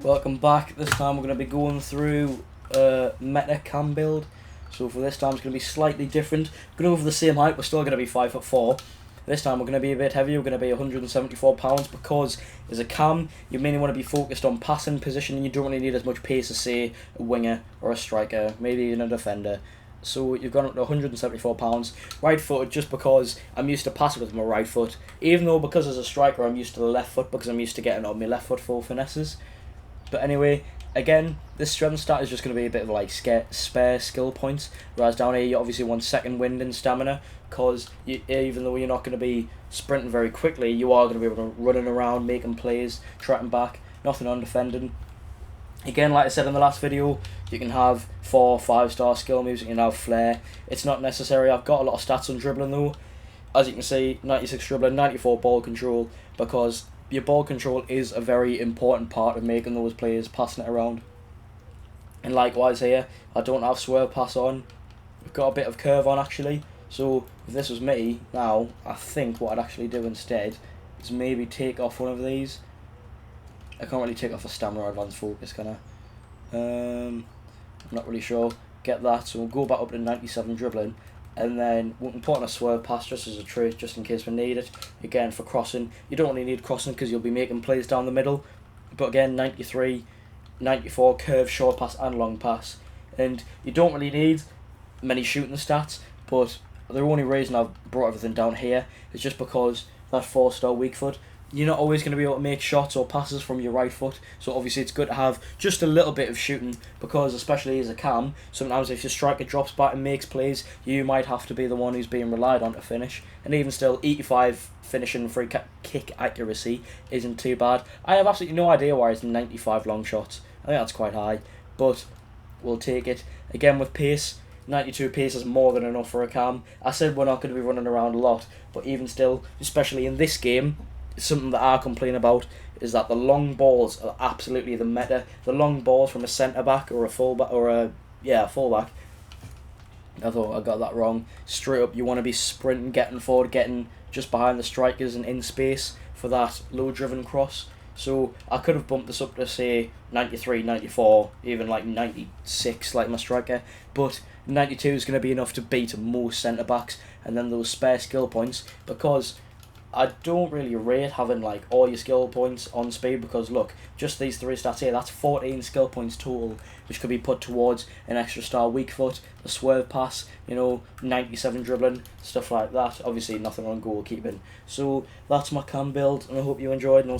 Welcome back. This time we're going to be going through meta cam build. So for this time it's going to be slightly different. We're going to go for the same height, we're still going to be 5'4". This time we're going to be a bit heavier, we're going to be £174 because as a cam you mainly want to be focused on passing position and you don't really need as much pace as say a winger or a striker, maybe even a defender. So you've gone up to £174. Right footed just because I'm used to passing with my right foot. Even though because as a striker I'm used to the left foot because I'm used to getting on my left foot full finesses. But anyway, again, this strength stat is just going to be a bit of like spare skill points. Whereas down here, you obviously want second wind and stamina, because even though you're not going to be sprinting very quickly, you are going to be running around, making plays, tracking back, nothing on defending. Again, like I said in the last video, you can have 4 or 5 star skill moves, you can have flair. It's not necessary. I've got a lot of stats on dribbling though. As you can see, 96 dribbling, 94 ball control, because your ball control is a very important part of making those players passing it around. And likewise here, I don't have swerve pass on. I've got a bit of curve on actually. So if this was me now, I think what I'd actually do instead is maybe take off one of these. I can't really take off a stamina or advanced focus, can I? I'm not really sure. Get that, so we'll go back up to 97 dribbling. And then we can put on a swerve pass just as a trait, just in case we need it. Again, for crossing, you don't really need crossing because you'll be making plays down the middle. But again, 93, 94, curve, short pass and long pass. And you don't really need many shooting stats, but the only reason I've brought everything down here is just because that 4-star weak foot, you're not always going to be able to make shots or passes from your right foot, so obviously it's good to have just a little bit of shooting, because especially as a cam, sometimes if your striker drops back and makes plays, you might have to be the one who's being relied on to finish. And even still, 85 finishing free kick accuracy isn't too bad. I have absolutely no idea why it's 95 long shots. I think that's quite high, but we'll take it. Again with pace, 92 pace is more than enough for a cam. I said we're not going to be running around a lot, but even still, especially in this game, something that I complain about is that the long balls are absolutely the meta. The long balls from a centre back or a fullback or a fullback. I thought I got that wrong. Straight up, you want to be sprinting, getting forward, getting just behind the strikers and in space for that low driven cross. So I could have bumped this up to say 93, 94, even like 96 like my striker, but 92 is going to be enough to beat most centre backs, and then those spare skill points, because I don't really rate having like all your skill points on speed, because look, just these 3 stats here, that's 14 skill points total, which could be put towards an extra star weak foot, the swerve pass, 97 dribbling, stuff like that. Obviously nothing on goalkeeping. So that's my cam build, and I hope you enjoyed, and I'll